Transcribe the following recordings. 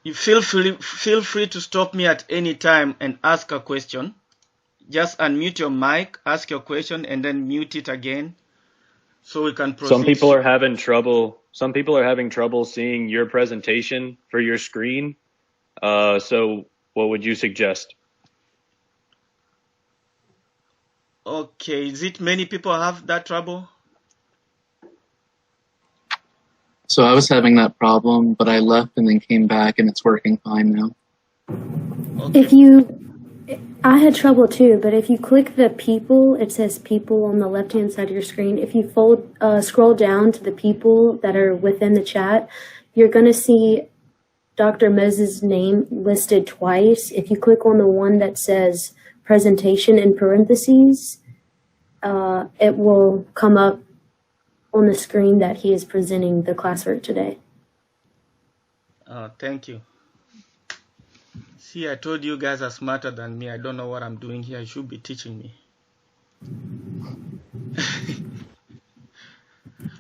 You feel free to stop me at any time and ask a question. Just unmute your mic, ask your question, and then mute it again so we can proceed. Some people are having trouble seeing your presentation for your screen. So what would you suggest? Okay, is it many people have that trouble? So I was having that problem, but I left and then came back and it's working fine now. Okay. I had trouble too, but if you click the people, it says people on the left-hand side of your screen. If you scroll down to the people that are within the chat, you're going to see Dr. Moses' name listed twice. If you click on the one that says presentation in parentheses, it will come up on the screen that he is presenting the classwork today. Thank you. See, I told you guys are smarter than me. I don't know what I'm doing here. You should be teaching me.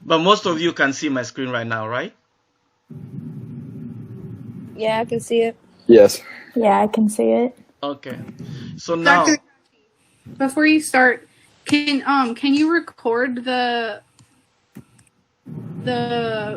But most of you can see my screen right now, right? Yeah, I can see it. Yes. Yeah, I can see it. Okay. So now, Dr. Before you start, can you record the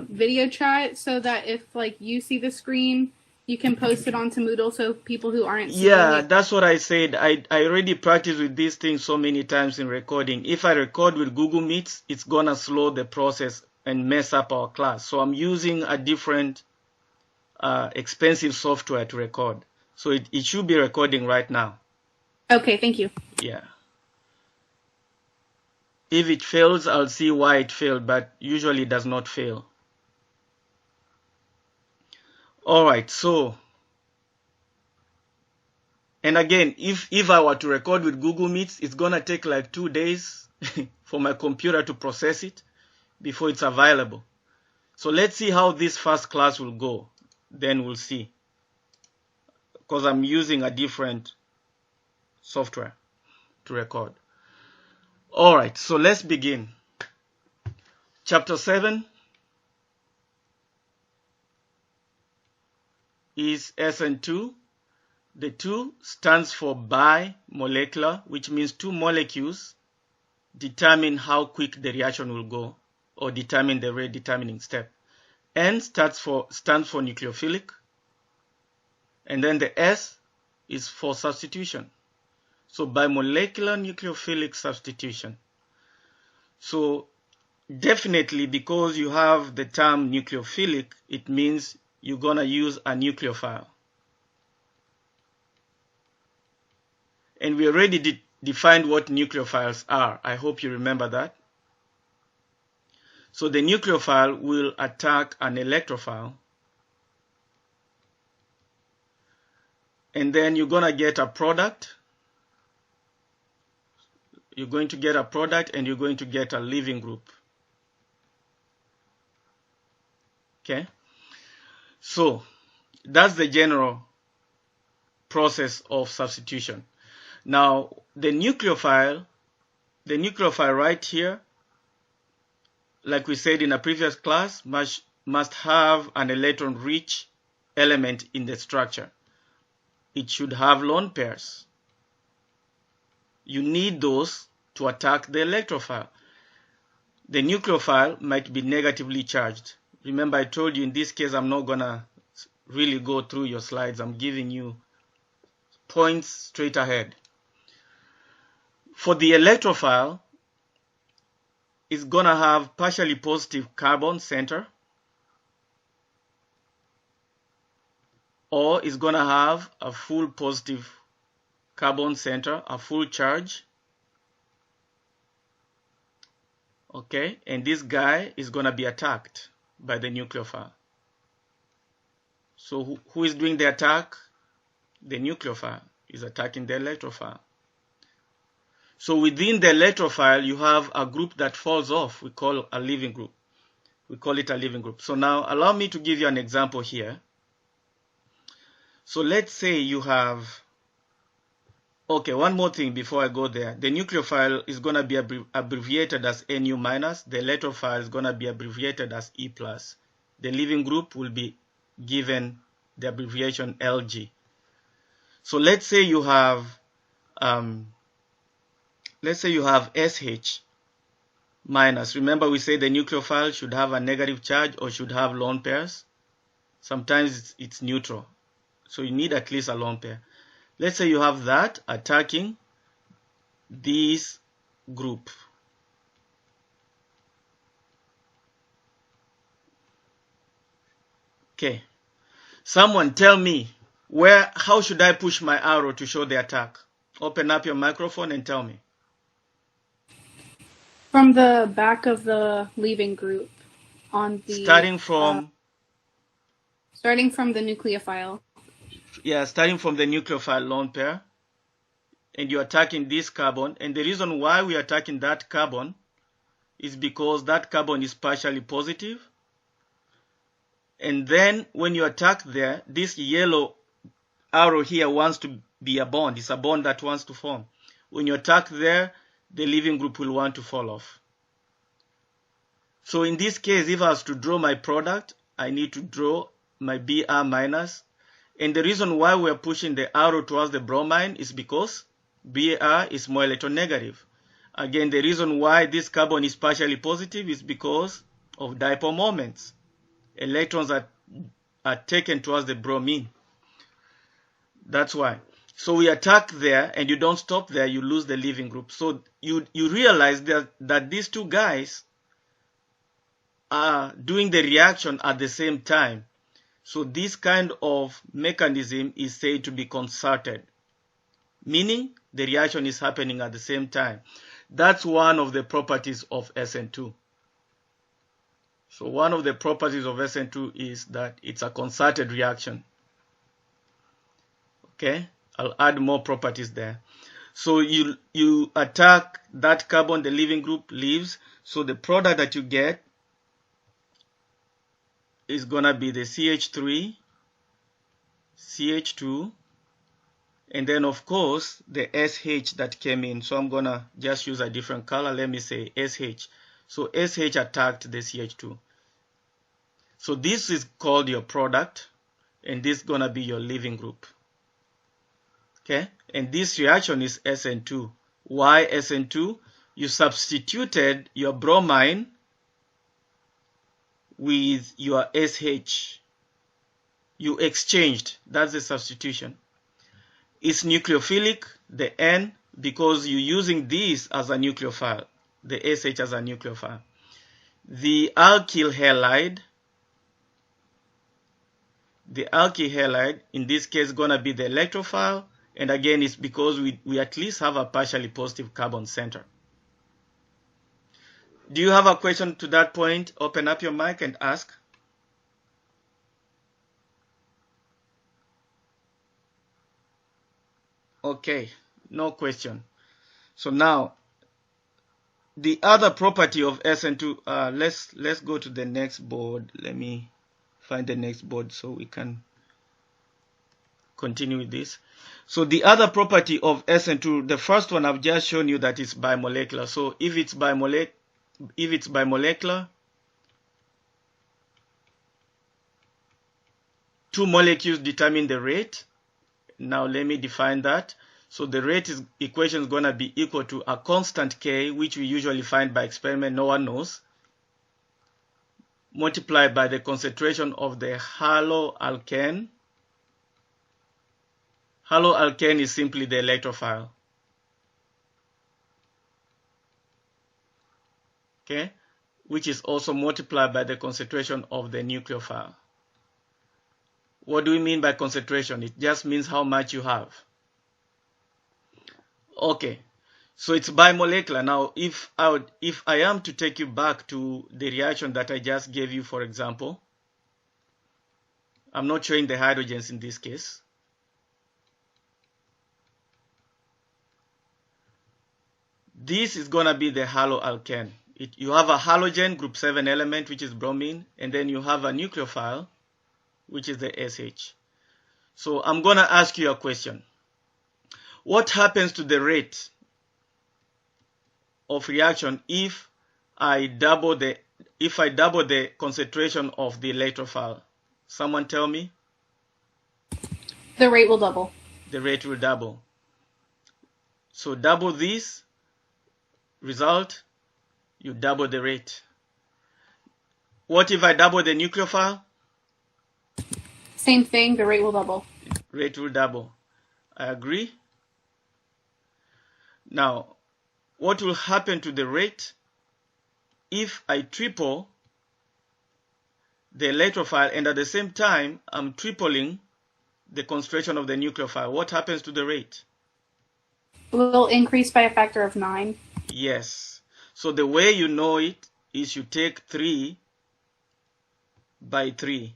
video chat so that if you see the screen, you can post it onto Moodle so people who aren't seeing it. That's what I said. I already practiced with these things so many times in recording. If I record with Google Meets, it's gonna slow the process and mess up our class. So I'm using a different expensive software to record. So it should be recording right now. Okay, thank you. Yeah. If it fails, I'll see why it failed, but usually it does not fail. All right, so, and again, if I were to record with Google Meets, it's gonna take like 2 days for my computer to process it before it's available. So let's see how this first class will go. Then we'll see. Because I'm using a different software to record. All right, so let's begin. Chapter 7 is SN2. The 2 stands for bimolecular, which means 2 molecules determine how quick the reaction will go, or determine the rate determining step. N stands for nucleophilic, and then the S is for substitution. So bimolecular nucleophilic substitution. So definitely, because you have the term nucleophilic, it means you're gonna use a nucleophile. And we already defined what nucleophiles are. I hope you remember that. So the nucleophile will attack an electrophile, and then you're gonna get a product. You're going to get a product and you're going to get a leaving group. Okay? So that's the general process of substitution. Now the nucleophile right here, like we said in a previous class, must have an electron-rich element in the structure. It should have lone pairs. You need those to attack the electrophile. The nucleophile might be negatively charged. Remember, I told you in this case I'm not gonna really go through your slides. I'm giving you points straight ahead. For the electrophile, it's gonna have partially positive carbon center, or it's gonna have a full positive carbon center, a full charge. Okay, and this guy is gonna be attacked by the nucleophile. So who is doing the attack? The nucleophile is attacking the electrophile. So within the electrophile, you have a group that falls off. We call a leaving group. We call it a leaving group. So now allow me to give you an example here. So let's say you have, okay, one more thing before I go there. The nucleophile is going to be abbreviated as Nu minus. The electrophile is going to be abbreviated as E plus. The leaving group will be given the abbreviation LG. So let's say you have SH minus. Remember we say the nucleophile should have a negative charge or should have lone pairs. Sometimes it's neutral, so you need at least a lone pair. Let's say you have that attacking this group. Okay, someone tell me how should I push my arrow to show the attack? Open up your microphone and tell me. From the back of the leaving group on the starting from the nucleophile. Yeah, starting from the nucleophile lone pair, and you're attacking this carbon, and the reason why we're attacking that carbon is because that carbon is partially positive. And then when you attack there, this yellow arrow here wants to be a bond. It's a bond that wants to form. When you attack there, the leaving group will want to fall off. So in this case, if I was to draw my product, I need to draw my Br minus. And the reason why we're pushing the arrow towards the bromine is because Br is more electronegative. Again, the reason why this carbon is partially positive is because of dipole moments. Electrons are taken towards the bromine. That's why. So we attack there, and you don't stop there, you lose the leaving group. So you realize that these two guys are doing the reaction at the same time. So this kind of mechanism is said to be concerted, meaning the reaction is happening at the same time. That's one of the properties of SN2. So one of the properties of SN2 is that it's a concerted reaction. Okay, I'll add more properties there. So you attack that carbon, the leaving group leaves. So the product that you get is gonna be the CH3, CH2, and then of course the SH that came in. So I'm gonna just use a different color. Let me say SH. So SH attacked the CH2. So this is called your product, and this is gonna be your leaving group. Okay, and this reaction is SN2. Why SN2? You substituted your bromine with your SH. You exchanged. That's the substitution. It's nucleophilic, the N, because you're using this as a nucleophile, the SH as a nucleophile. The alkyl halide, in this case, is going to be the electrophile. And again, it's because we at least have a partially positive carbon center. Do you have a question to that point? Open up your mic and ask. Okay, no question. So now, the other property of SN2, let's go to the next board. Let me find the next board so we can continue with this. So the other property of SN2, the first one I've just shown you that it's bimolecular. So if it's bimolecular, two molecules determine the rate. Now let me define that. So the rate equation is going to be equal to a constant K, which we usually find by experiment, no one knows, multiplied by the concentration of the haloalkane. Haloalkane is simply the electrophile. Okay, which is also multiplied by the concentration of the nucleophile. What do we mean by concentration? It just means how much you have. Okay, so it's bimolecular. Now, if I am to take you back to the reaction that I just gave you, for example, I'm not showing the hydrogens in this case. This is going to be the haloalkane. You have a halogen, group 7 element, which is bromine, and then you have a nucleophile, which is the SH. So I'm going to ask you a question. What happens to the rate of reaction if I double the concentration of the electrophile? Someone tell me. The rate will double. The rate will double. So double this result, you double the rate. What if I double the nucleophile? Same thing, the rate will double. Rate will double. I agree. Now, what will happen to the rate if I triple the electrophile and at the same time I'm tripling the concentration of the nucleophile? What happens to the rate? Will increase by a factor of 9. Yes. So the way you know it is you take 3 by 3.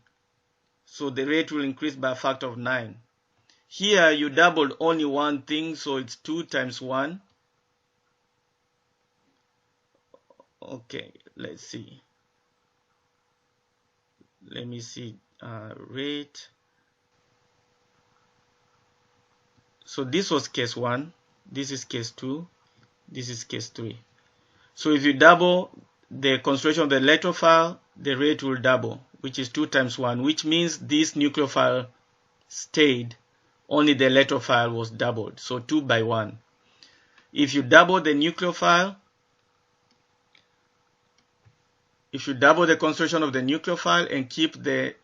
So the rate will increase by a factor of 9. Here you doubled only one thing, so it's 2 times 1. Okay, let's see. Let me see rate. So this was case 1, this is case 2, this is case 3. So if you double the concentration of the electrophile, the rate will double, which is 2 times 1, which means this nucleophile stayed, only the electrophile was doubled, so 2 by 1. If you double the nucleophile, if you double the concentration of the nucleophile and keep the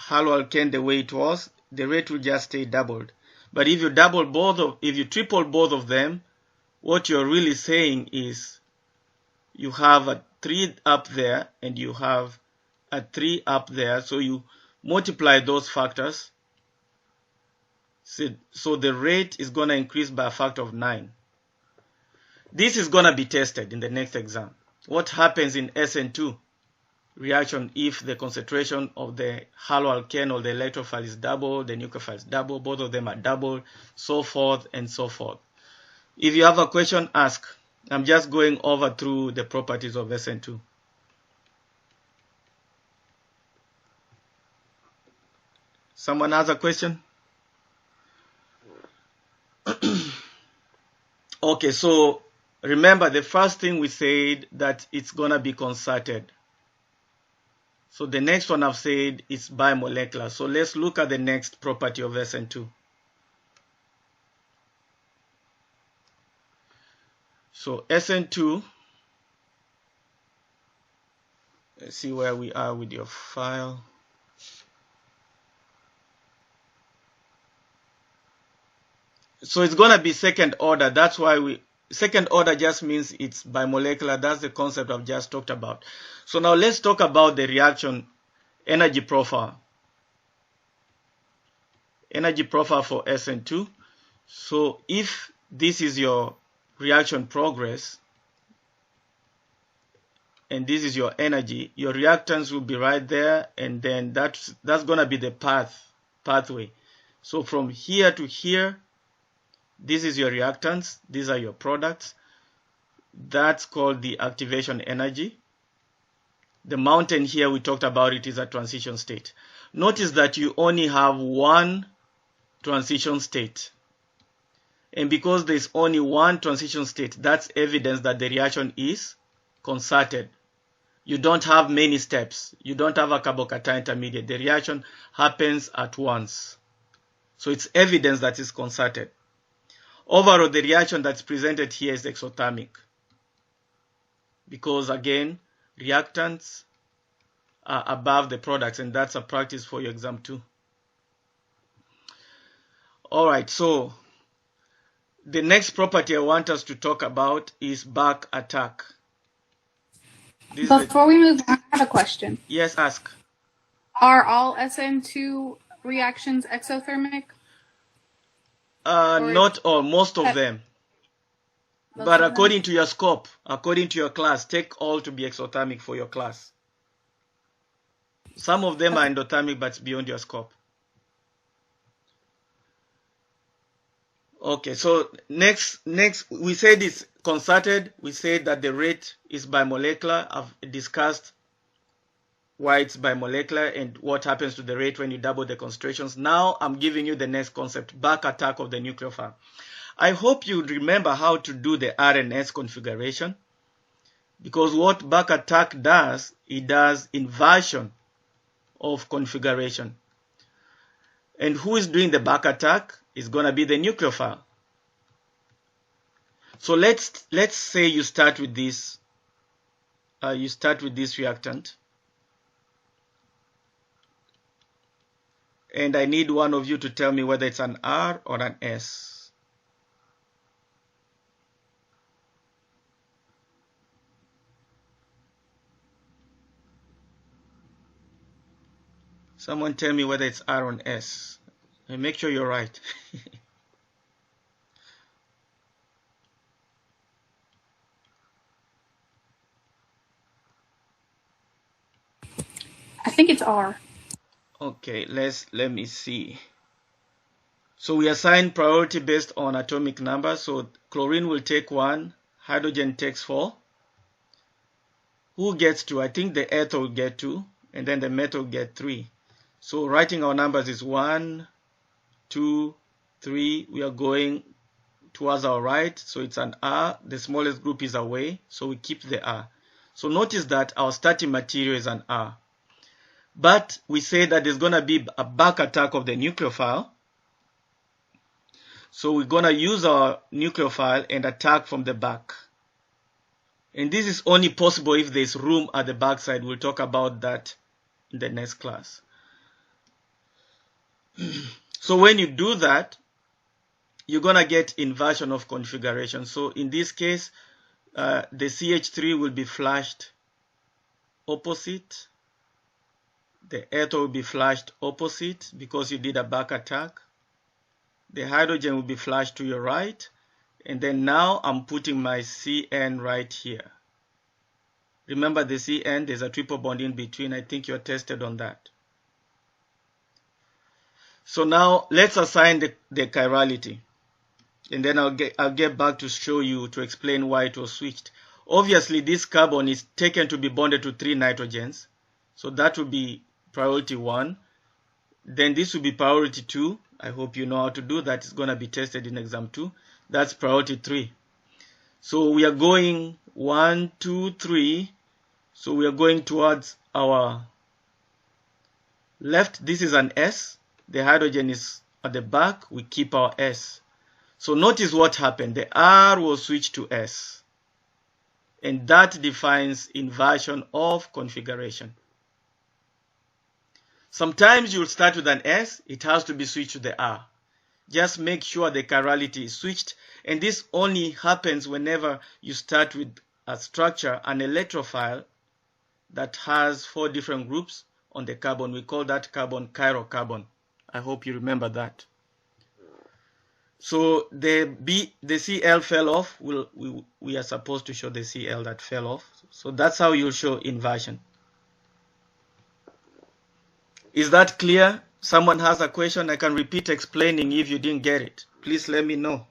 haloalkane the way it was, the rate will just stay doubled. But if you if you triple both of them, what you're really saying is you have a 3 up there and you have a 3 up there, so you multiply those factors. So the rate is going to increase by a factor of 9. This is going to be tested in the next exam. What happens in SN2 reaction if the concentration of the haloalkane or the electrophile is double, the nucleophile is double, both of them are double, so forth and so forth. If you have a question, ask. I'm just going over through the properties of SN2. Someone has a question? Okay, so remember the first thing we said that it's gonna be concerted. So the next one I've said is bimolecular. So let's look at the next property of SN2. So SN2, let's see where we are with your file. So it's going to be second order. That's why second order just means it's bimolecular. That's the concept I've just talked about. So now let's talk about the reaction energy profile. Energy profile for SN2. So if this is your reaction progress and this is your energy, your reactants will be right there, and then that's going to be the pathway. So from here to here, this is your reactants, these are your products. That's called the activation energy. The mountain here, we talked about it, is a transition state. Notice that you only have one transition state. And because there's only one transition state, that's evidence that the reaction is concerted. You don't have many steps. You don't have a carbocation intermediate. The reaction happens at once. So it's evidence that it's concerted. Overall, the reaction that's presented here is exothermic. Because again, reactants are above the products, and that's a practice for your exam too. Alright, so the next property I want us to talk about is back attack. Before we move on, I have a question. Yes, ask. Are all SN2 reactions exothermic? Not all, most of them. But according to your scope, according to your class, take all to be exothermic for your class. Some of them are endothermic, but it's beyond your scope. Okay, so next we said it's concerted. We said that the rate is bimolecular. I've discussed why it's bimolecular and what happens to the rate when you double the concentrations. Now I'm giving you the next concept, back attack of the nucleophile. I hope you remember how to do the RNS configuration, because what back attack does, it does inversion of configuration. And who is doing the back attack is going to be the nucleophile. So let's say you start with this. You start with this reactant. And I need one of you to tell me whether it's an R or an S. Someone tell me whether it's R or an S. And make sure you're right. I think it's R. Okay, let me see. So we assign priority based on atomic number. So chlorine will take 1, hydrogen takes 4. Who gets 2? I think the ether will get 2, and then the metal will get 3. So writing our numbers is 1, 2, 3. We are going towards our right, so it's an R. The smallest group is away, so we keep the R. So notice that our starting material is an R. But we say that there's going to be a back attack of the nucleophile. So we're going to use our nucleophile and attack from the back. And this is only possible if there's room at the backside. We'll talk about that in the next class. So when you do that, you're going to get inversion of configuration. So in this case, the CH3 will be flashed opposite. The ether will be flashed opposite because you did a back attack. The hydrogen will be flashed to your right. And then now I'm putting my CN right here. Remember the CN, there's a triple bond in between. I think you're tested on that. So now let's assign the chirality. And then I'll get back to show you, to explain why it was switched. Obviously, this carbon is taken to be bonded to 3 nitrogens. So that will be priority 1. Then this will be priority 2. I hope you know how to do that. It's going to be tested in exam 2. That's priority 3. So we are going 1, 2, 3. So we are going towards our left. This is an S. The hydrogen is at the back. We keep our S. So notice what happened. The R was switched to S. And that defines inversion of configuration. Sometimes you'll start with an S. It has to be switched to the R. Just make sure the chirality is switched. And this only happens whenever you start with a structure, an electrophile that has 4 different groups on the carbon. We call that carbon chirocarbon. I hope you remember that. So the Cl fell off. We are supposed to show the Cl that fell off. So that's how you'll show inversion. Is that clear? Someone has a question? I can repeat explaining if you didn't get it. Please let me know.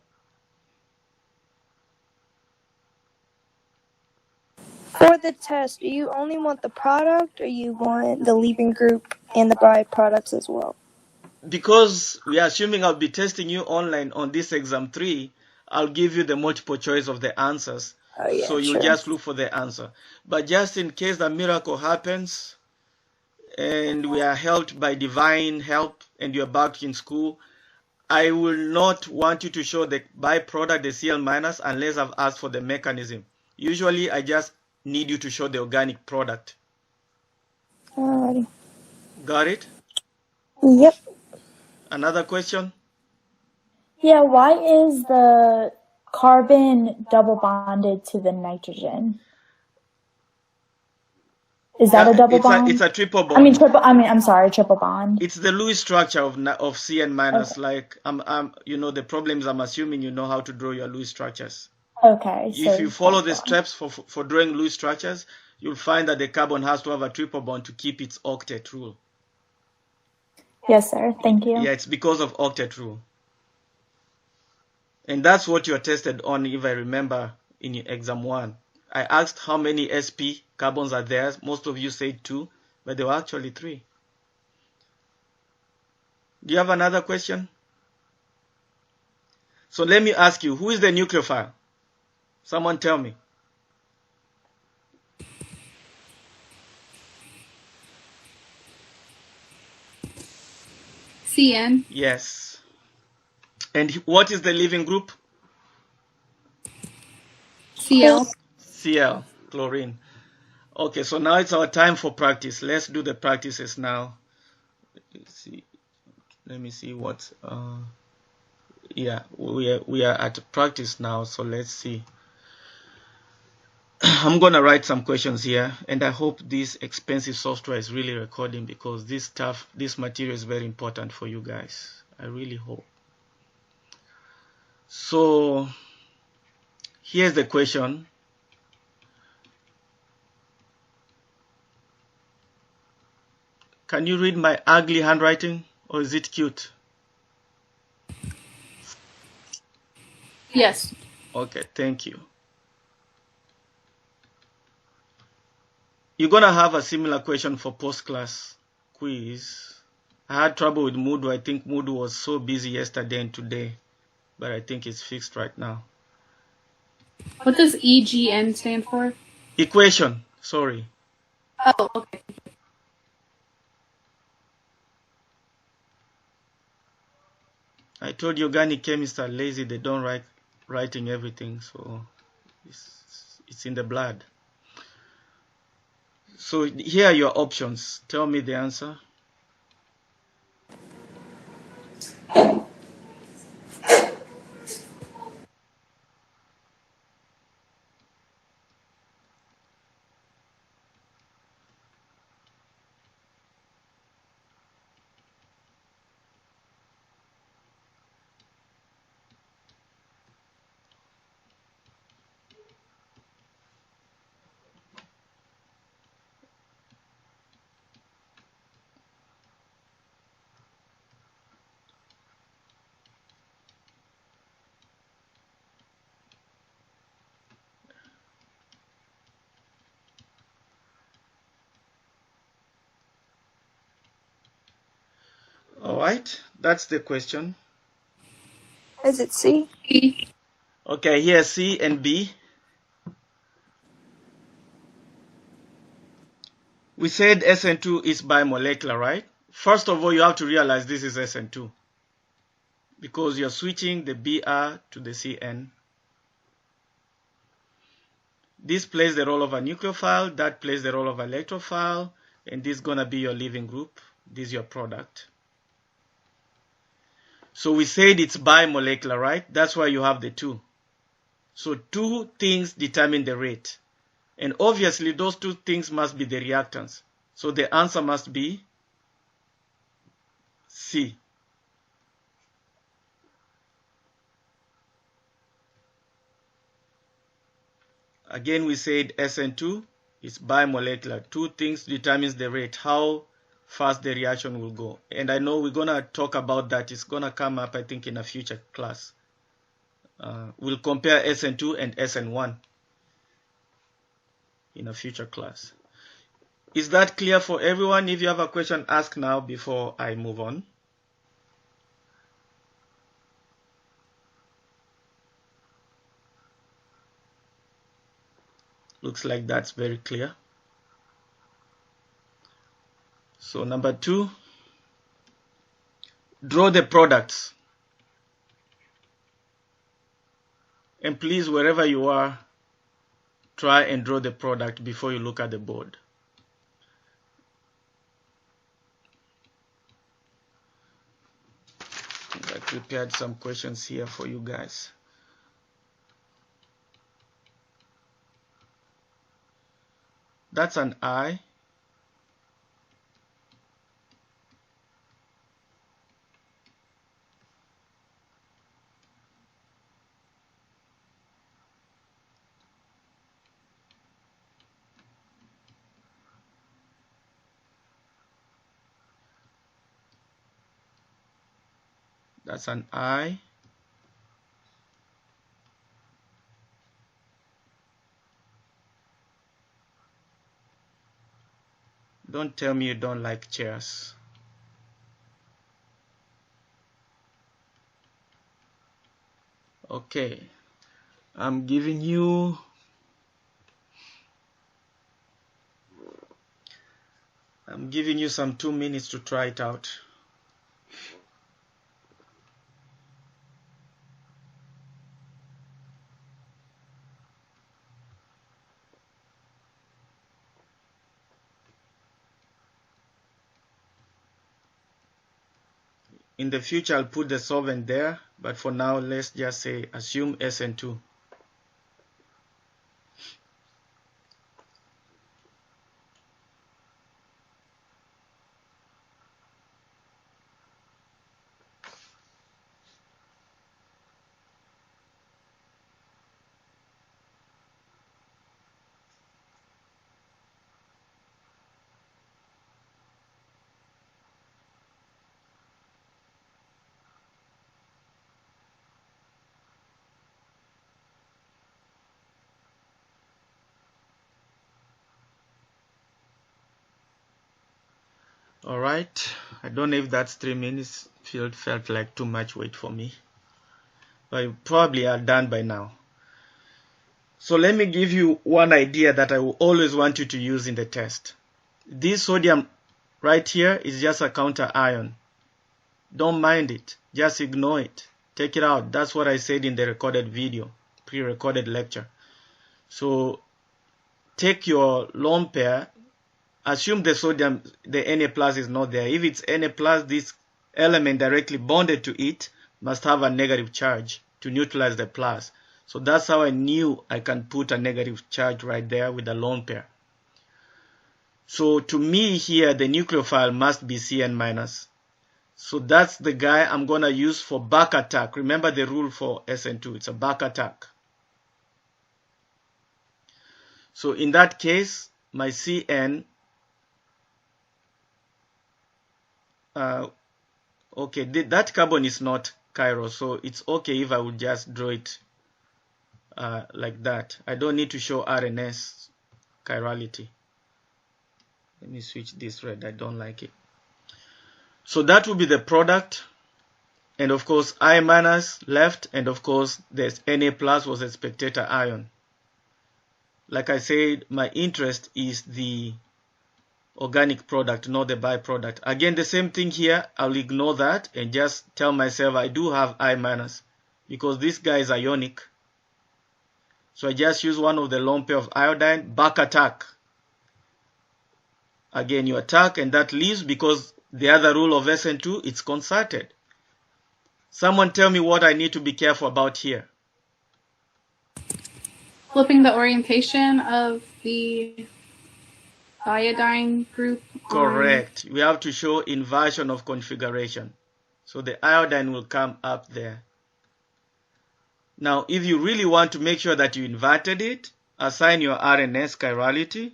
For the test, do you only want the product or you want the leaving group and the byproducts as well? Because we are assuming I'll be testing you online on this exam 3, I'll give you the multiple choice of the answers. Oh, yeah, so you sure. just look for the answer. But just in case the miracle happens and we are helped by divine help and you're back in school, I will not want you to show the byproduct, the Cl minus, unless I've asked for the mechanism. Usually I just need you to show the organic product. Alrighty. Got it? Yep. Another question? Yeah, why is the carbon double bonded to the nitrogen? Is that a double bond? It's a triple bond. I'm sorry, triple bond. It's the Lewis structure of Cn minus. Okay. Like the problems. I'm assuming you know how to draw your Lewis structures. Okay. If you follow the steps for drawing Lewis structures, you'll find that the carbon has to have a triple bond to keep its octet rule. Yes, sir. Thank you. Yeah, it's because of octet rule. And that's what you are tested on, if I remember, in your exam 1. I asked how many sp carbons are there. Most of you said 2, but there were actually 3. Do you have another question? So let me ask you, who is the nucleophile? Someone tell me. CN. Yes. And what is the leaving group? CL. Cl, chlorine. Okay, so now it's our time for practice. Let's do the practices now. Let me see what. Yeah, we are at practice now. So let's see. I'm gonna write some questions here, and I hope this expensive software is really recording, because this material is very important for you guys. I really hope. So here's the question. Can you read my ugly handwriting, or is it cute? Yes. Okay, thank you. You're gonna have a similar question for post-class quiz. I had trouble with Moodle. I think Moodle was so busy yesterday and today, but I think it's fixed right now. What does EGN stand for? Equation, sorry. Oh, okay. I told you organic chemists are lazy. They don't writing everything, so it's in the blood. So here are your options. Tell me the answer. All right, that's the question. Is it C? E. Okay, here's C and B. We said SN2 is bimolecular, right? First of all, you have to realize this is SN2, because you're switching the Br to the Cn. This plays the role of a nucleophile, that plays the role of an electrophile, and this is going to be your leaving group. This is your product. So we said it's bimolecular, right? That's why you have the 2. So 2 things determine the rate. And obviously those 2 things must be the reactants. So the answer must be C. Again, we said SN2 is bimolecular. 2 things determines the rate, how fast the reaction will go. And I know we're going to talk about that. It's going to come up, I think, in a future class. We'll compare SN2 and SN1 in a future class. Is that clear for everyone? If you have a question, ask now before I move on. Looks like that's very clear. So number 2, draw the products. And please, wherever you are, try and draw the product before you look at the board. I prepared some questions here for you guys. That's an I. That's an I. Don't tell me you don't like chairs. Okay, I'm giving you some 2 minutes to try it out. in the future I'll put the solvent there, but for now let's just say assume SN2. All right, I don't know if that's 3 minutes. Felt like too much wait for me, but you probably are done by now. So let me give you one idea that I will always want you to use in the test. This sodium right here is just a counter ion. Don't mind it, just ignore it, take it out. That's what I said in the recorded video, pre-recorded lecture. So take your lone pair. Assume the sodium, the Na plus is not there. If it's Na plus, this element directly bonded to it must have a negative charge to neutralize the plus. So that's how I knew I can put a negative charge right there with a lone pair. So to me here, the nucleophile must be Cn minus. So that's the guy I'm going to use for back attack. Remember the rule for SN2, it's a back attack. So in that case, my Cn, okay, that carbon is not chiral, so it's okay if I would just draw it like that. I don't need to show RNS chirality. Let me switch this red, I don't like it. So that will be the product, and of course I minus left, and of course there's Na plus was a spectator ion. Like I said, my interest is the organic product, not the byproduct. Again, the same thing here, I'll ignore that and just tell myself I do have I minus because this guy is ionic. So I just use one of the lone pair of iodine, back attack. Again, you attack and that leaves because the other rule of SN2, it's concerted. Someone tell me what I need to be careful about here. Flipping the orientation of the iodine group. Correct. We have to show inversion of configuration. So the iodine will come up there. Now, if you really want to make sure that you inverted it, assign your RNS chirality.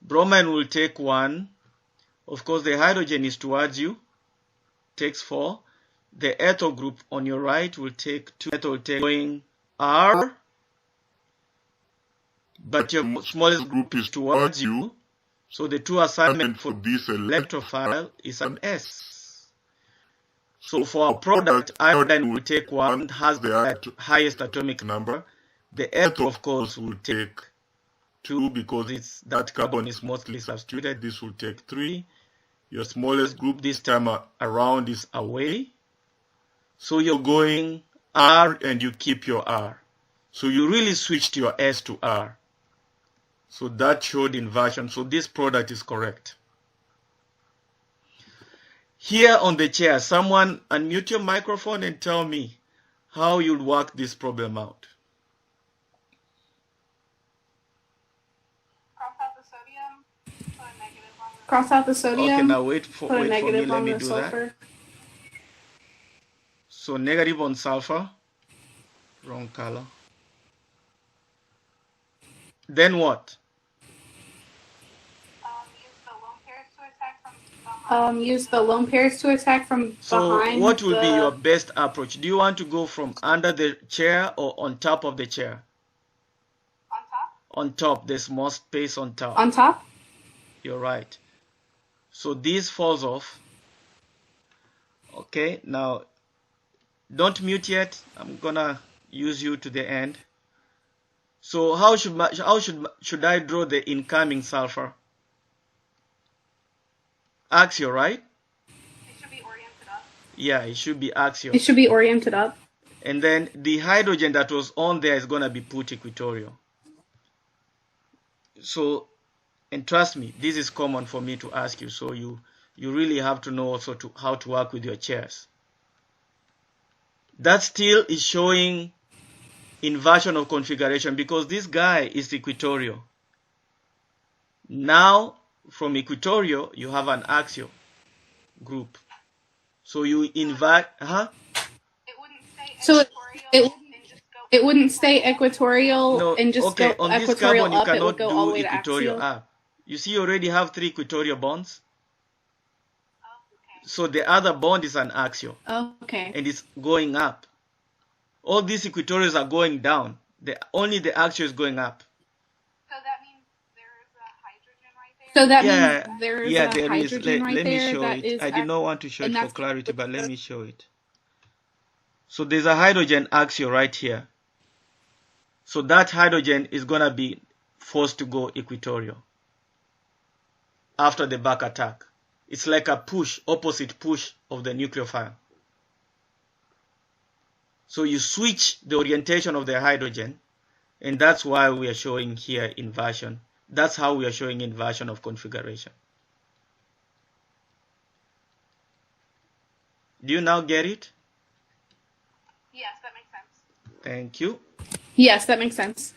Bromine will take 1. Of course, the hydrogen is towards you, takes 4. The ethyl group on your right will take 2. Ethyl will take going R. But your smallest group is towards you, so the true assignment for this electrophile is an S. So for our product, iodine will take 1, has the highest atomic number. The ethyl, of course, will take 2 because that carbon is mostly substituted. This will take 3. Your smallest group this time around is away. So you're going R and you keep your R. So you really switched your S to R. So that showed inversion. So this product is correct. Here on the chair, someone unmute your microphone and tell me how you'll work this problem out. Cross out the sodium. Okay, now wait for me. Let me do sulfur. that. So negative on sulfur. Wrong color. Then what? Use the lone pairs to attack from behind. So what will be your best approach? Do you want to go from under the chair or on top of the chair? On top. On top. There's more space on top. On top? You're right. So this falls off. Okay, now don't mute yet. I'm gonna use you to the end. So how should I draw the incoming sulfur? Axial, right? It should be oriented up. Yeah, it should be axial. It should be oriented up. And then the hydrogen that was on there is gonna be put equatorial. So, and trust me, this is common for me to ask you. So you You really have to know also how to work with your chairs. That still is showing inversion of configuration because this guy is equatorial. Now, from equatorial, you have an axial group. So you invert, So it wouldn't stay equatorial no, and just okay, go on this equatorial carbon you up. It would cannot go all the do way to equatorial axial. up. You see, you already have 3 equatorial bonds. So the other bond is an axial. Okay. And it's going up. All these equatorials are going down. Only the axial is going up. So that means there's a hydrogen right there. So that Yeah, means there's yeah, a there is. hydrogen right Let me there. show That it. is I did not want to show it and for that's clarity, but let me show it. So there's a hydrogen axial right here. So that hydrogen is going to be forced to go equatorial after the back attack. It's like a push, opposite push of the nucleophile. So you switch the orientation of the hydrogen, and that's why we are showing here inversion. That's how we are showing inversion of configuration. Do you now get it? Yes, that makes sense. Thank you. Yes, that makes sense.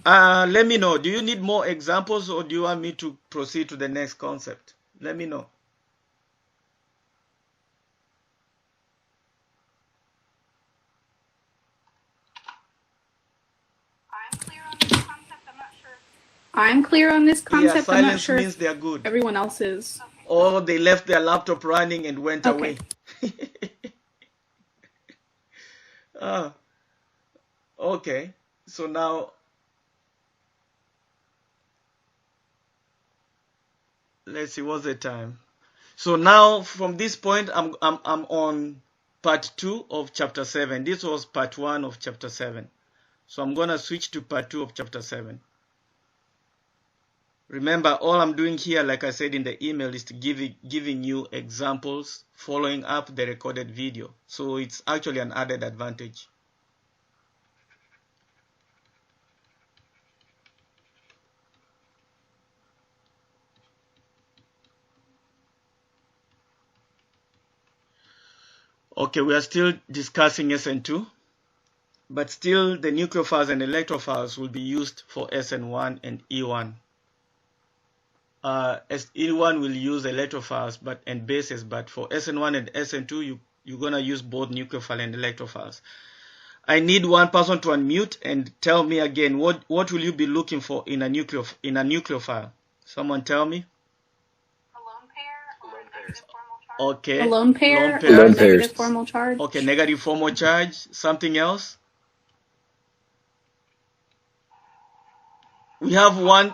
Let me know. Do you need more examples or do you want me to proceed to the next concept? Let me know. I'm clear on this concept. I'm not silence sure means they're good. Everyone else is. Or they left their laptop running and went away. Okay. So now let's see, what's the time? So now from this point I'm on part 2 of chapter 7. This was part 1 of chapter 7. So I'm going to switch to part 2 of chapter 7. Remember, all I'm doing here, like I said in the email, is to giving you examples following up the recorded video. So it's actually an added advantage. Okay, we are still discussing SN2, but still the nucleophiles and electrophiles will be used for SN1 and E1. E1 will use electrophiles and bases, but for SN1 and SN2, you're going to use both nucleophile and electrophiles. I need one person to unmute and tell me again, what will you be looking for in a nucleophile? Someone tell me. A lone pair or a negative formal charge? Okay. A lone pair Lone or a pairs. negative formal charge? Okay, negative formal charge. Something else? We have one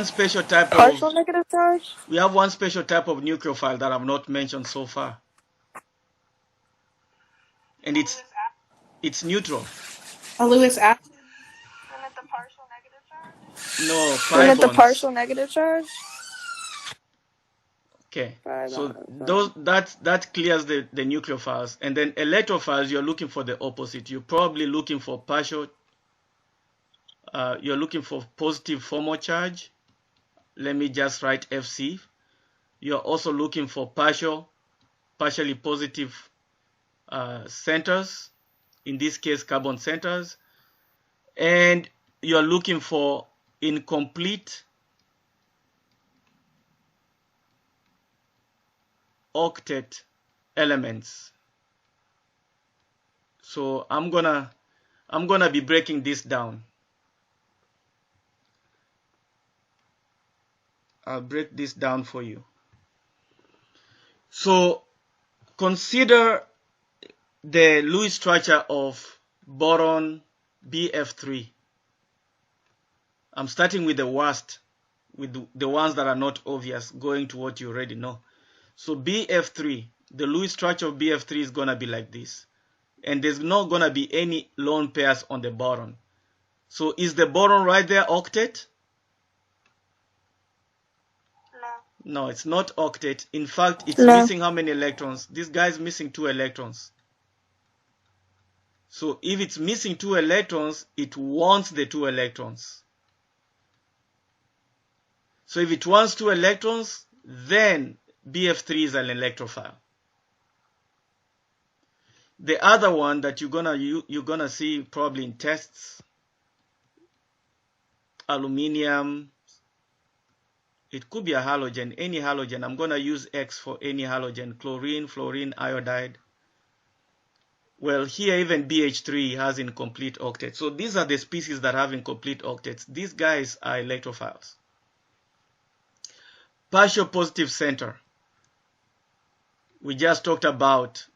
special type Partial negative charge? We have one special type of nucleophile that I've not mentioned so far. And it's neutral. A Lewis acid? Limit the partial negative charge? No, Limit the bonds. partial negative charge? Okay. So that clears the nucleophiles. And then electrophiles, you're looking for the opposite. You're probably looking for partial you're looking for positive formal charge. Let me just write FC. You're also looking for partially positive centers, in this case carbon centers, and you're looking for incomplete octet elements. So I'm gonna be breaking this down. I'll break this down for you. So consider the Lewis structure of boron BF3. I'm starting with the worst, with the ones that are not obvious, going to what you already know. So BF3, the Lewis structure of BF3 is going to be like this. And there's not going to be any lone pairs on the boron. So is the boron right there octet? No, it's not octet. In fact, it's missing how many electrons? This guy is missing 2 electrons. So if it's missing 2 electrons, it wants the 2 electrons. So if it wants 2 electrons, then BF3 is an electrophile. The other one that you're gonna see probably in tests, aluminium, it could be a halogen, any halogen. I'm gonna use X for any halogen, chlorine, fluorine, iodide. Well, here even BH3 has incomplete octets. So these are the species that have incomplete octets. These guys are electrophiles. Partial positive center. We just talked about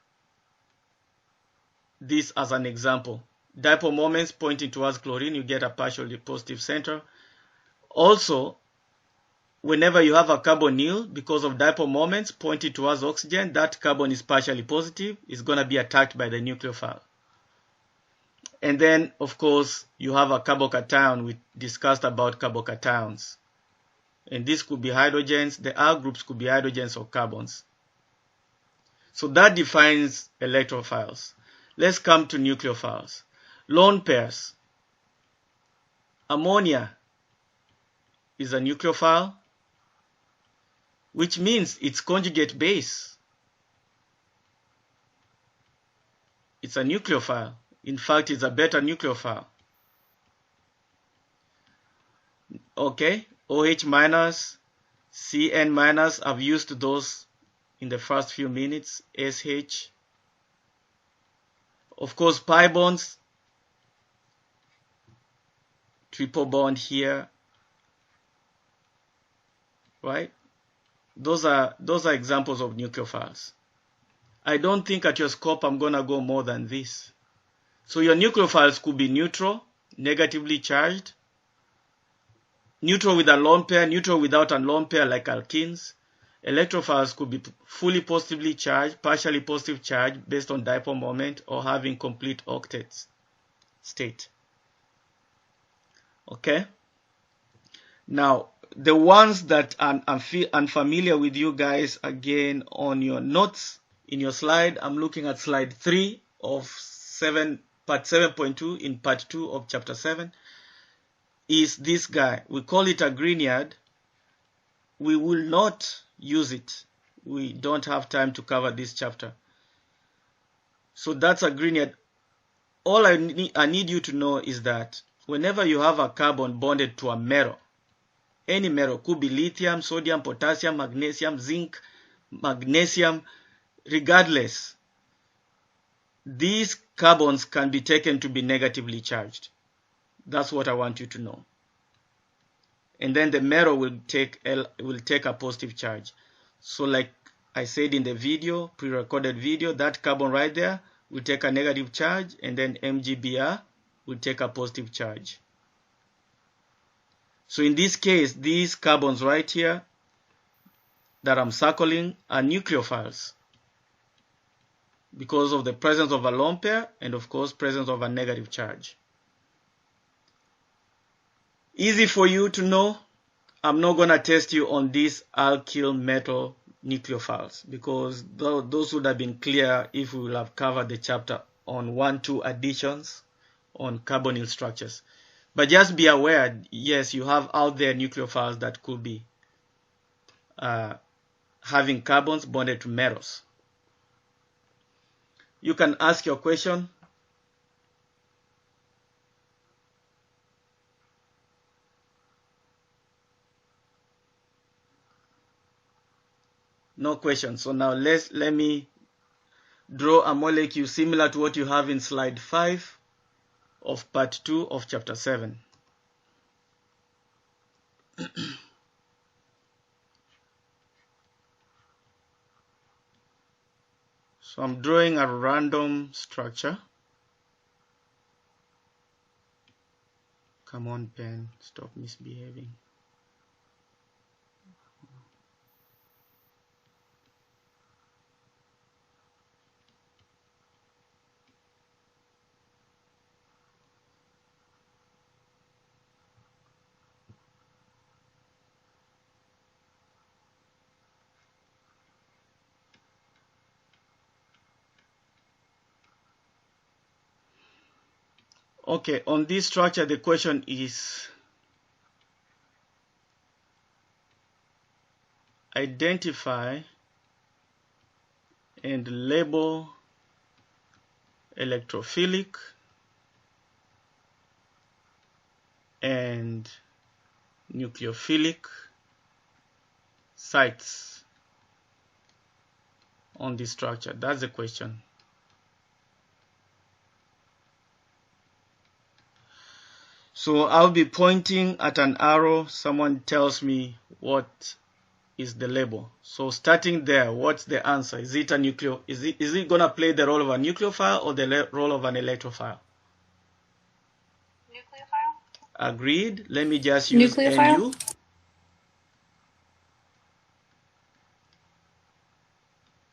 this as an example. Dipole moments pointing towards chlorine, you get a partially positive center. Also, whenever you have a carbonyl, because of dipole moments pointing towards oxygen, that carbon is partially positive, it's going to be attacked by the nucleophile. And then, of course, you have a carbocation. We discussed about carbocations. And this could be hydrogens. The R groups could be hydrogens or carbons. So that defines electrophiles. Let's come to nucleophiles. Lone pairs. Ammonia is a nucleophile, which means its conjugate base. It's a nucleophile. In fact, it's a beta nucleophile. Okay, OH minus, CN minus, I've used those in the first few minutes, SH. Of course, pi bonds, triple bond here, right? Those are examples of nucleophiles. I don't think at your scope I'm gonna go more than this. So your nucleophiles could be neutral, negatively charged, neutral with a lone pair, neutral without a lone pair like alkenes. Electrophiles could be fully positively charged, partially positive charged based on dipole moment, or having complete octet state. Okay? Now, the ones that I'm unfamiliar with you guys, again, on your notes, in your slide, I'm looking at slide 3 of part 7.2 in part 2 of chapter 7, is this guy. We call it a Grignard. We will not use it. We don't have time to cover this chapter. So that's a Grignard. All I need you to know is that whenever you have a carbon bonded to a metal, any metal, could be lithium, sodium, potassium, magnesium, zinc, magnesium, regardless, these carbons can be taken to be negatively charged. That's what I want you to know. And then the metal will take a positive charge. So like I said in the video, pre-recorded video, that carbon right there will take a negative charge, and then MgBr will take a positive charge. So in this case, these carbons right here that I'm circling are nucleophiles because of the presence of a lone pair and, of course, presence of a negative charge. Easy for you to know. I'm not going to test you on these alkyl metal nucleophiles because those would have been clear if we will have covered the chapter on 1-2 additions on carbonyl structures. But just be aware, yes, you have out there nucleophiles that could be having carbons bonded to metals. You can ask your question. No question. So now let me draw a molecule similar to what you have in slide 5 of part 2 of chapter 7. So I'm drawing a random structure. Come on, pen, stop misbehaving. Okay, on this structure, the question is, identify and label electrophilic and nucleophilic sites on this structure? That's the question. So I'll be pointing at an arrow. Someone tells me what is the label. So starting there, what's the answer? Is it a is it gonna play the role of a nucleophile or the role of an electrophile? Nucleophile. Agreed. Let me just use Nucleophile. NU.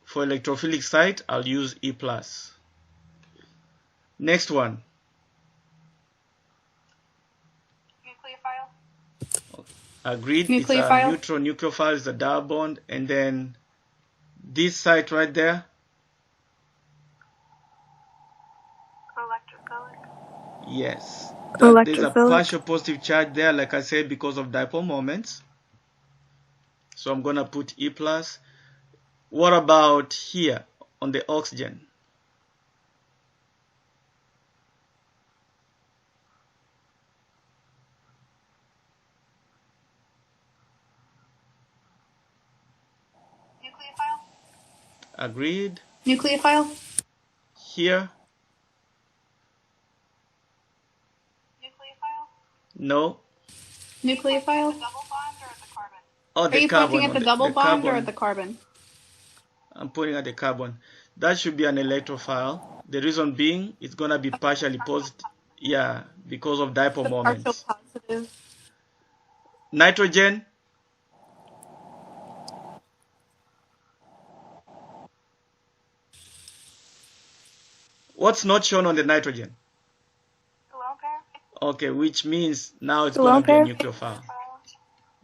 For electrophilic site, I'll use E+. Next one. Nucleophile. Agreed. Nucleophile. It's a neutral nucleophile, is a double bond, and then this site right there. Electrophilic. Yes. Electrophilic. There's a partial positive charge there, like I said, because of dipole moments. So I'm gonna put E+. What about here on the oxygen? Nucleophile. Agreed. Nucleophile. Here? Nucleophile. No. Nucleophile. The double bond or the carbon? Oh, Are the you carbon. pointing at the double bond or carbon. at the carbon? I'm pointing at the carbon. That should be an electrophile. The reason being, it's gonna be partially positive. Yeah, because of dipole The moments. partial positive. Nitrogen. What's not shown on the nitrogen? The lone pair. Okay, which means now it's The gonna lone be a pair? nucleophile.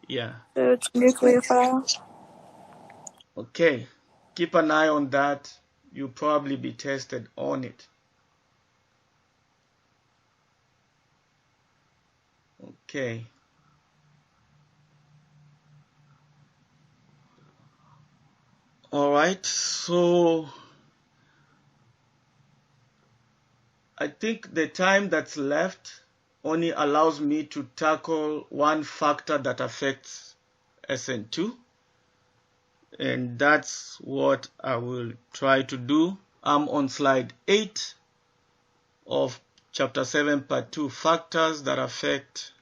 Yeah. So it's nucleophile. Okay. Keep an eye on that. You'll probably be tested on it. Okay. All right. So I think the time that's left only allows me to tackle one factor that affects SN2. And that's what I will try to do. I'm on slide 8 of chapter 7, part 2, factors that affect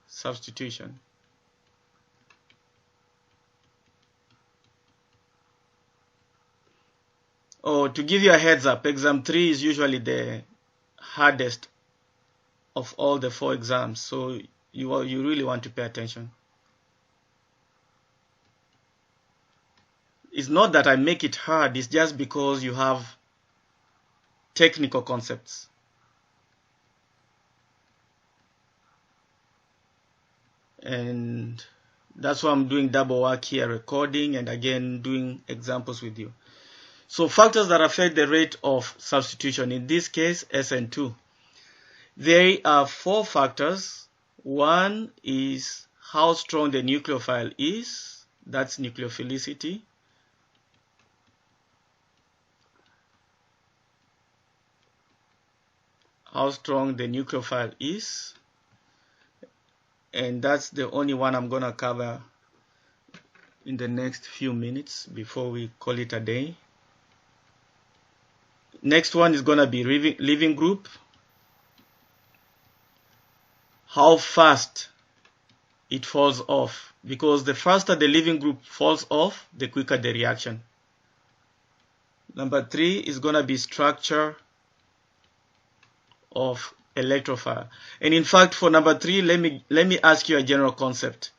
substitution. Oh, to give you a heads up, exam 3 is usually the hardest of all the 4 exams, so you really want to pay attention. It's not that I make it hard, it's just because you have technical concepts. And that's why I'm doing double work here, recording and again doing examples with you. So factors that affect the rate of substitution, in this case SN2. There are 4 factors. One is how strong the nucleophile is, that's nucleophilicity. How strong the nucleophile is, and that's the only one I'm gonna cover in the next few minutes before we call it a day. Next one is gonna be leaving group. How fast it falls off, because the faster the leaving group falls off, the quicker the reaction. Number 3 is gonna be structure of electrophile. And in fact, for number 3, let me ask you a general concept.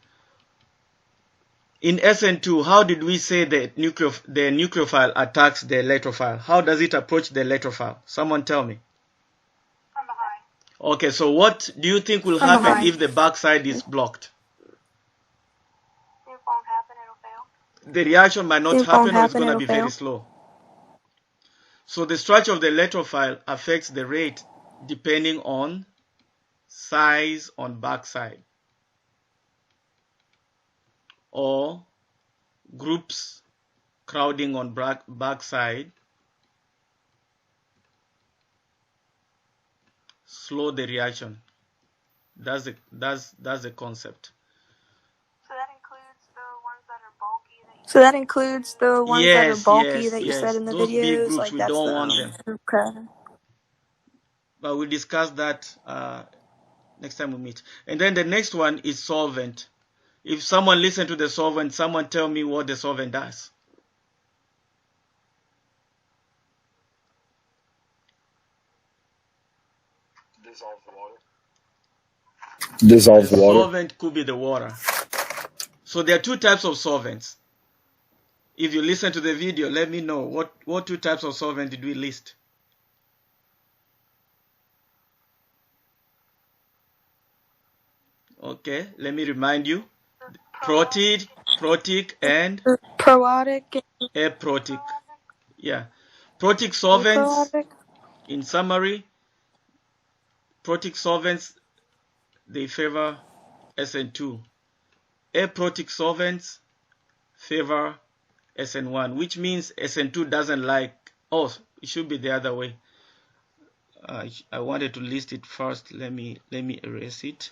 In SN2, how did we say the nucleophile attacks the electrophile? How does it approach the electrophile? Someone tell me. From behind. Okay, so what do you think will happen if the backside is blocked? It won't happen, it'll fail. The reaction might not It won't happen, or it's happen, going to it'll be fail. very slow. So the structure of the electrophile affects the rate depending on size on backside, or groups crowding on back side, slow the reaction. That's the concept. So that includes the ones that are bulky Yes, that you yes. said in the Those big videos. groups, Like we that's don't the want them. okay. But we'll discuss that next time we meet. And then the next one is solvent. If someone listen to the solvent, someone tell me what the solvent does. Dissolves water. Dissolves The water. solvent could be the water. So there are two types of solvents. If you listen to the video, let me know what two types of solvent did we list. Okay, let me remind you. Protic, and Protic. aprotic. Yeah. Protic solvents, in summary, protic solvents, they favor SN2. Aprotic solvents favor SN1, which means SN2 doesn't like, oh, it should be the other way. I wanted to list it first. Let me erase it.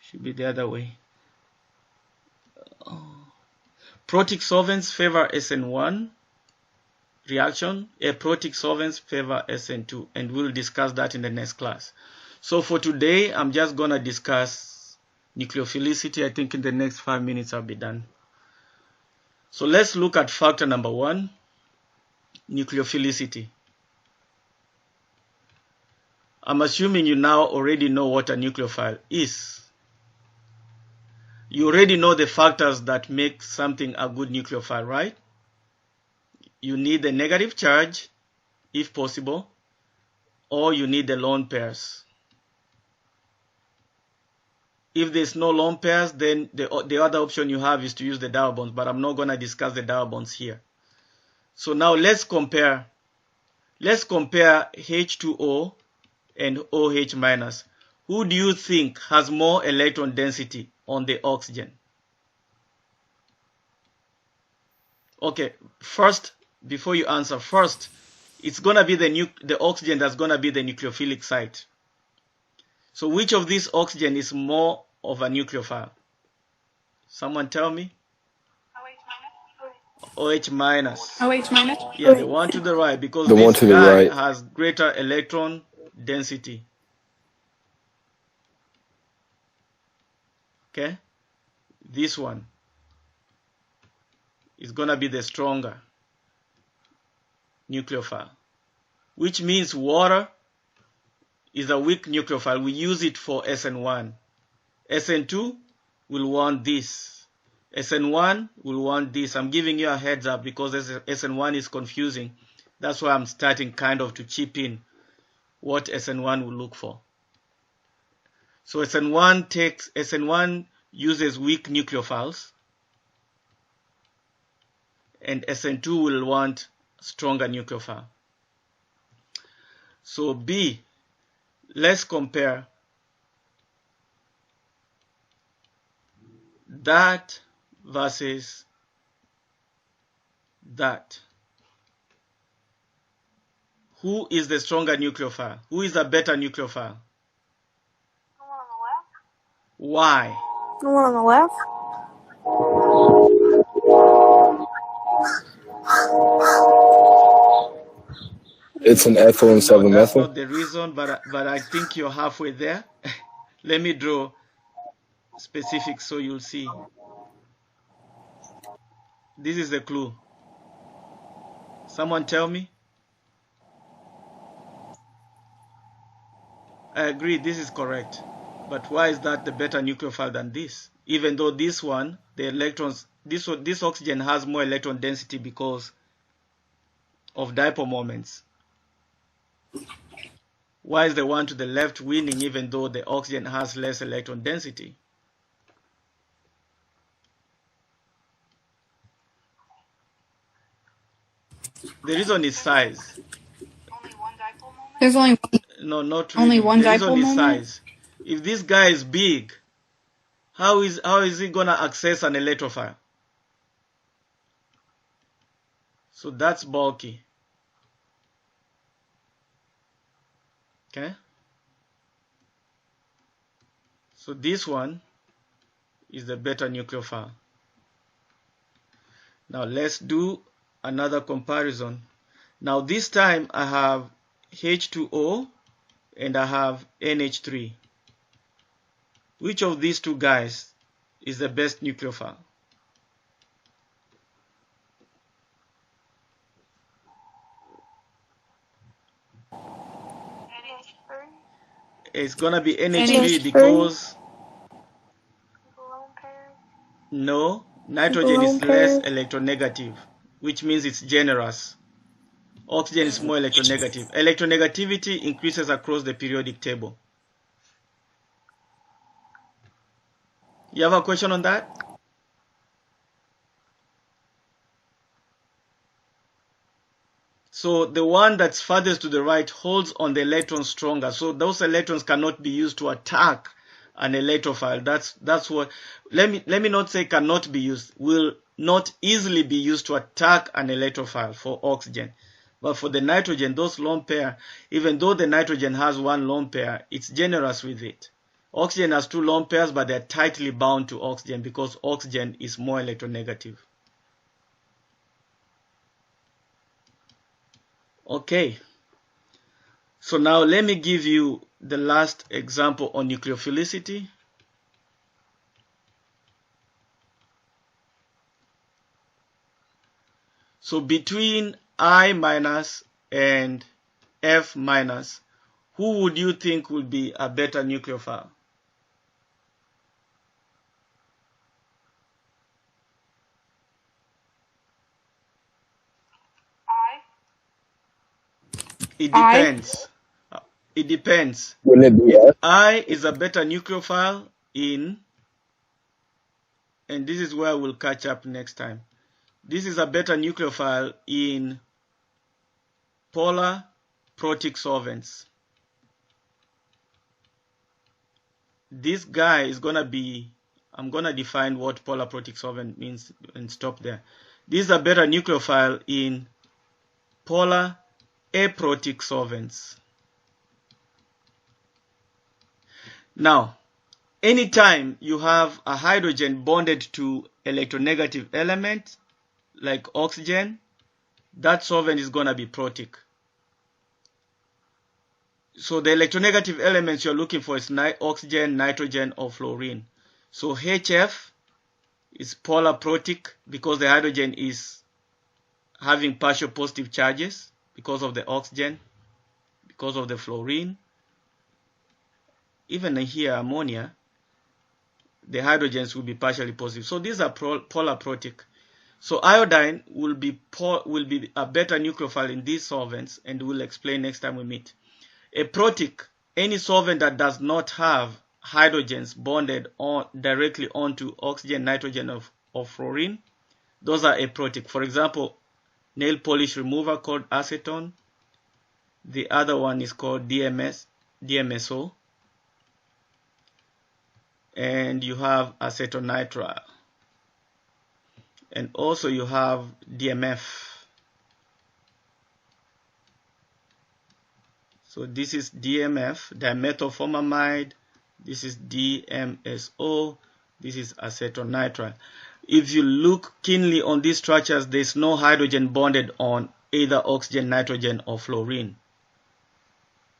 Should be the other way. Protic solvents favor SN1 reaction. Aprotic solvents favor SN2, and we'll discuss that in the next class. So for today, I'm just gonna discuss nucleophilicity. I think in the next 5 minutes I'll be done. So let's look at factor number 1, nucleophilicity. I'm assuming you now already know what a nucleophile is. You already know the factors that make something a good nucleophile, right? You need the negative charge, if possible, or you need the lone pairs. If there's no lone pairs, then the other option you have is to use the double bonds, but I'm not going to discuss the double bonds here. So now let's compare H2O and OH minus. Who do you think has more electron density on the oxygen? Okay, first, before you answer, first, it's going to be the oxygen that's going to be the nucleophilic site. So which of these oxygen is more of a nucleophile? Someone tell me. OH minus. OH minus. Yeah, the one to the right, because The one this to the guy right. has greater electron density. Okay, this one is gonna be the stronger nucleophile, which means water is a weak nucleophile. We use it for SN1. SN2 will want this. SN1 will want this. I'm giving you a heads up because SN1 is confusing. That's why I'm starting kind of to chip what SN1 will look for. So SN1 uses weak nucleophiles, and SN2 will want stronger nucleophile. So B, let's compare that versus that. Who is the stronger nucleophile? Who is a better nucleophile? The one on the left? Why? The one on the left? It's an ethyl instead of a That's methyl. not the reason, but I think you're halfway there. Let me draw specifics so you'll see. This is the clue. Someone tell me. I agree, this is correct. But why is that the better nucleophile than this? Even though this one, the electrons, this oxygen has more electron density because of dipole moments. Why is the one to the left winning even though the oxygen has less electron density? The reason is size. Only one dipole moment? There's only No, not really. only one the reason dipole is moment. size. If this guy is big, How is it going to access an electrophile? So that's bulky. Okay. So this one is the beta nucleophile. Now let's do another comparison. Now this time I have H2O and I have NH3. Which of these two guys is the best nucleophile? NH3. It's gonna be NH3 NH3. because Lone pair. no, nitrogen is Lone less pair. electronegative, which means it's generous. Oxygen is more electronegative. Electronegativity increases across the periodic table. You have a question on that? So the one that's farthest to the right holds on the electrons stronger. So those electrons cannot be used to attack an electrophile. That's what. Let me not say cannot be used. Will not easily be used to attack an electrophile for oxygen. But for the nitrogen, those lone pair, even though the nitrogen has one lone pair, it's generous with it. Oxygen has two lone pairs, but they're tightly bound to oxygen because oxygen is more electronegative. Okay. So now let me give you the last example on nucleophilicity. So between I minus and F minus, who would you think would be a better nucleophile? I. It depends. It depends. Wouldn't it be F? I is a better nucleophile in, and this is where we'll catch up next time. This is a better nucleophile in polar protic solvents. This guy is going to be, I'm going to define what polar protic solvent means and stop there. This is a better nucleophile in polar aprotic solvents. Now, anytime you have a hydrogen bonded to electronegative element, like oxygen, that solvent is going to be protic. So the electronegative elements you're looking for is oxygen, nitrogen, or fluorine. So HF is polar protic because the hydrogen is having partial positive charges because of the oxygen, because of the fluorine. Even here, ammonia, the hydrogens will be partially positive. So these are polar protic. So iodine will be a better nucleophile in these solvents, and we'll explain next time we meet. Aprotic, any solvent that does not have hydrogens bonded directly onto oxygen, nitrogen, or fluorine, those are aprotic. For example, nail polish remover called acetone. The other one is called DMSO. And you have acetonitrile. And also you have DMF. So this is DMF, dimethylformamide. This is DMSO. This is acetonitrile. If you look keenly on these structures, there's no hydrogen bonded on either oxygen, nitrogen, or fluorine.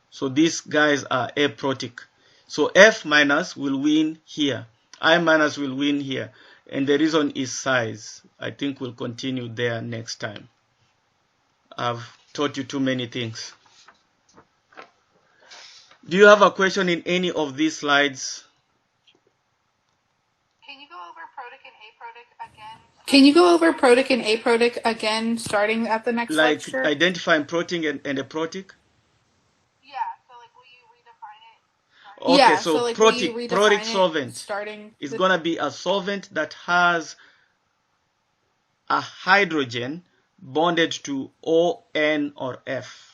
So these guys are aprotic. So F minus will win here. I minus will win here. And the reason is size. I think we'll continue there next time. I've taught you too many things. Do you have a question in any of these slides? Can you go over protic and aprotic again? Can you go over protic and aprotic again, starting at the next Like lecture? identifying protic and aprotic? Yeah, so like will you redefine it? Okay, Yeah, so like will you protic redefine it solvent starting is going to be a solvent that has a hydrogen bonded to O, N, or F.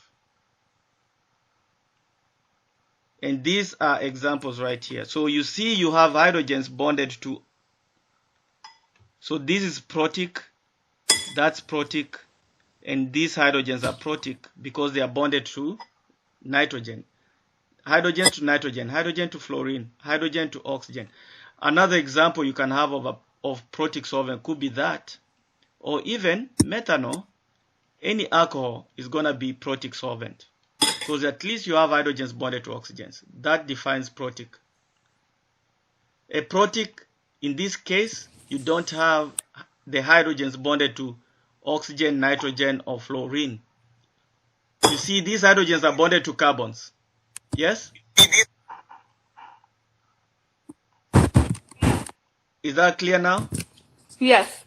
And these are examples right here. So you see you have hydrogens bonded to, so this is protic, that's protic, and these hydrogens are protic because they are bonded to nitrogen. Hydrogen to nitrogen, hydrogen to fluorine, hydrogen to oxygen. Another example you can have of protic solvent could be that, or even methanol. Any alcohol is going to be protic solvent because at least you have hydrogens bonded to oxygens. That defines protic. A protic, in this case, you don't have the hydrogens bonded to oxygen, nitrogen, or fluorine. You see, these hydrogens are bonded to carbons. Yes? Is that clear now? Yes.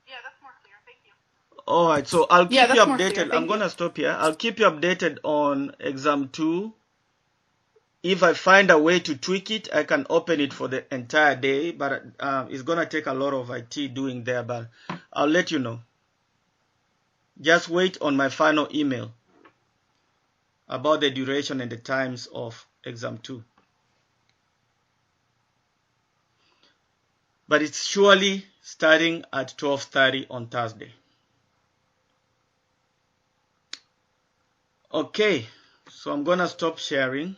Yeah, that's more clear. Thank you. All right, so I'll keep you that's more clear. updated. Thank I'm going to stop here. I'll keep you updated on exam 2. If I find a way to tweak it, I can open it for the entire day, but it's going to take a lot of IT doing there, but I'll let you know. Just wait on my final email about the duration and the times of exam 2. But it's surely starting at 12:30 on Thursday. Okay, so I'm going to stop sharing.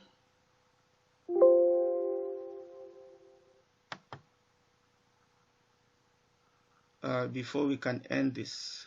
Before we can end this.